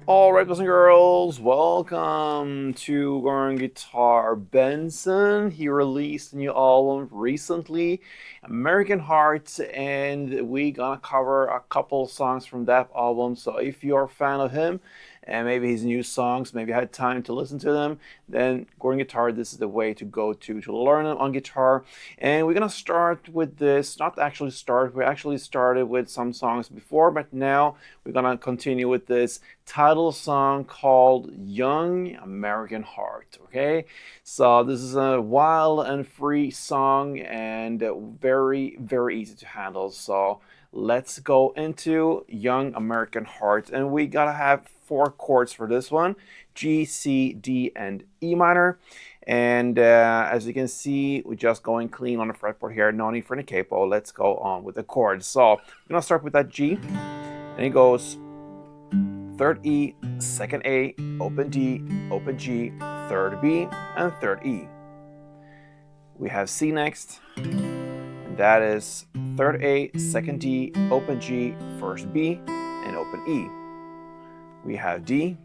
All right, boys and girls, welcome to Learn Guitar. Benson, he released a new album recently, American Heart, and we gonna cover a couple songs from that album. So if you're a fan of him and maybe his new songs, maybe you had time to listen to them, then Learn Guitar, this is the way to go to learn on guitar. And we're gonna start with this, not actually start, we actually started with some songs before, but now we're gonna continue with this title song called Young American Heart. Okay, so this is a wild and free song and very, very easy to handle. So let's go into Young American Heart, and we gotta have four chords for this one: G, C, D, and E minor. And as you can see, we're just going clean on the fretboard here. No need for any capo. Let's go on with the chords. So I'm gonna start with that G, and it goes third E, second A, open D, open G, third B, and third E. We have C next, and that is third A, second D, open G, first B, and open E. We have D,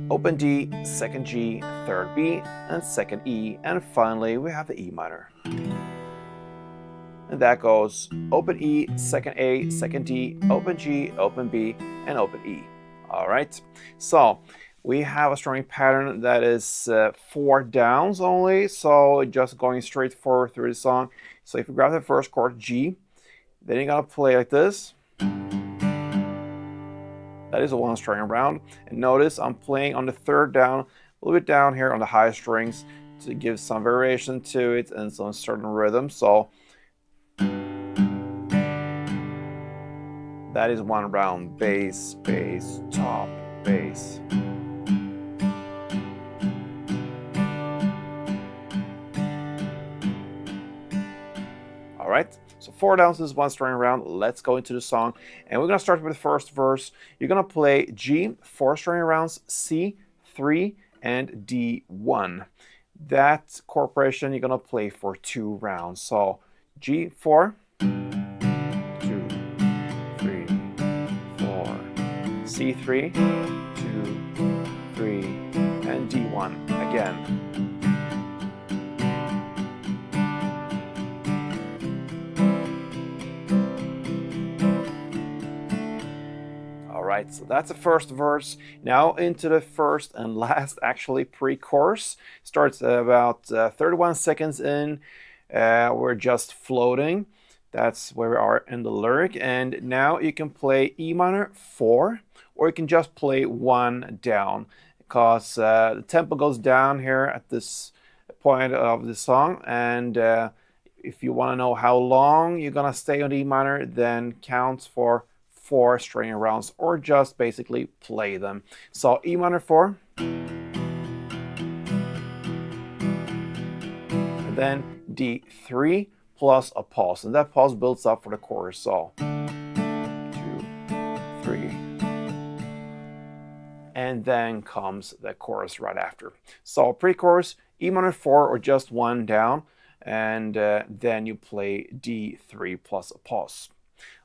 open D, second G, third B, and second E, and finally we have the E minor. And that goes open E, second A, second D, open G, open B, and open E. All right, so we have a strumming pattern that is 4 downs only, so just going straight forward through the song. So if you grab the first chord, G, then you're gonna play like this. That is a one string around, and notice I'm playing on the third down, a little bit down here on the high strings to give some variation to it and some certain rhythm. So that is one round, bass, bass, top, bass. All right, so 4 downs is one string around. Let's go into the song, and we're gonna start with the first verse. You're gonna play G, 4 string rounds, C, 3, and D1. That corporation you're gonna play for 2 rounds. So G4, 2, 3, 4, C3, 2, 3, and D1 again. Right, so that's the first verse. Now into the first and last, actually, pre-chorus. Starts about 31 seconds in. We're just floating. That's where we are in the lyric. And now you can play E minor 4, or you can just play 1 down, because the tempo goes down here at this point of the song. And if you want to know how long you're gonna stay on E minor, then count for 4 string rounds, or just basically play them. So E minor 4, and then D3 plus a pause, and that pause builds up for the chorus. So 2, 3, and then comes the chorus right after. So pre-chorus, E minor 4 or just 1 down, and then you play D3 plus a pause.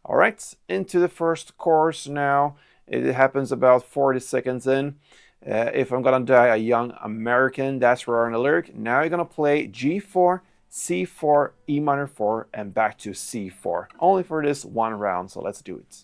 All right, into the first chorus now. It happens about 40 seconds in. If I'm gonna die a young American, that's where we're in the lyric. Now you're gonna play G4, C4, E minor 4, and back to C4. Only for this 1 round, so let's do it.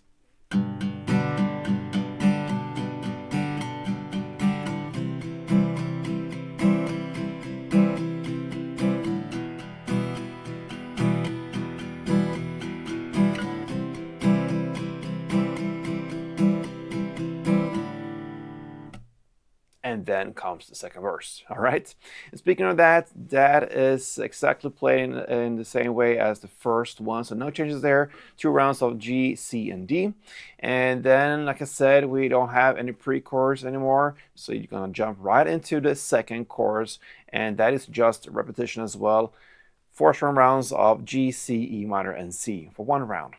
And then comes the second verse. All right. And speaking of that, that is exactly playing in the same way as the first one. So no changes there. 2 rounds of G, C, and D. And then, like I said, we don't have any pre-chorus anymore. So you're going to jump right into the second chorus. And that is just repetition as well. 4 string rounds of G, C, E minor, and C for 1 round.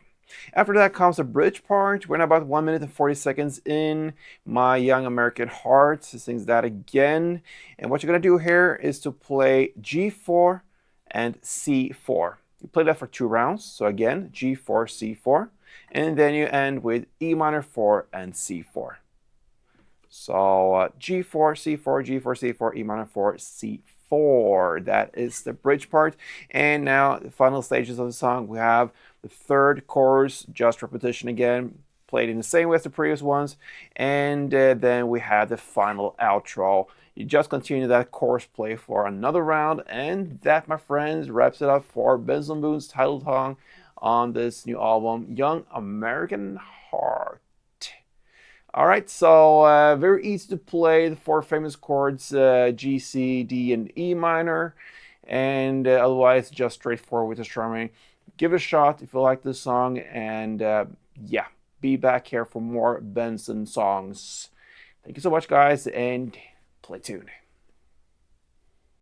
After that comes the bridge part. We're now about 1 minute and 40 seconds in. My Young American Heart sings that again. And what you're going to do here is to play G4 and C4. You play that for 2 rounds. So again, G4, C4, and then you end with E minor 4 and C4. So G4, C4, G4, C4, E minor 4, C4. That is the bridge part. And now the final stages of the song, we have the third chorus, just repetition again, played in the same way as the previous ones. And then we have the final outro. You just continue that chorus play for another round. And that, my friends, wraps it up for Benson Boone's title song on this new album, Young American Heart. All right, so very easy to play, the 4 famous chords, G, C, D, and E minor. And otherwise, just straightforward with the strumming. Give it a shot if you like this song. And yeah, be back here for more Benson songs. Thank you so much, guys, and play tuned.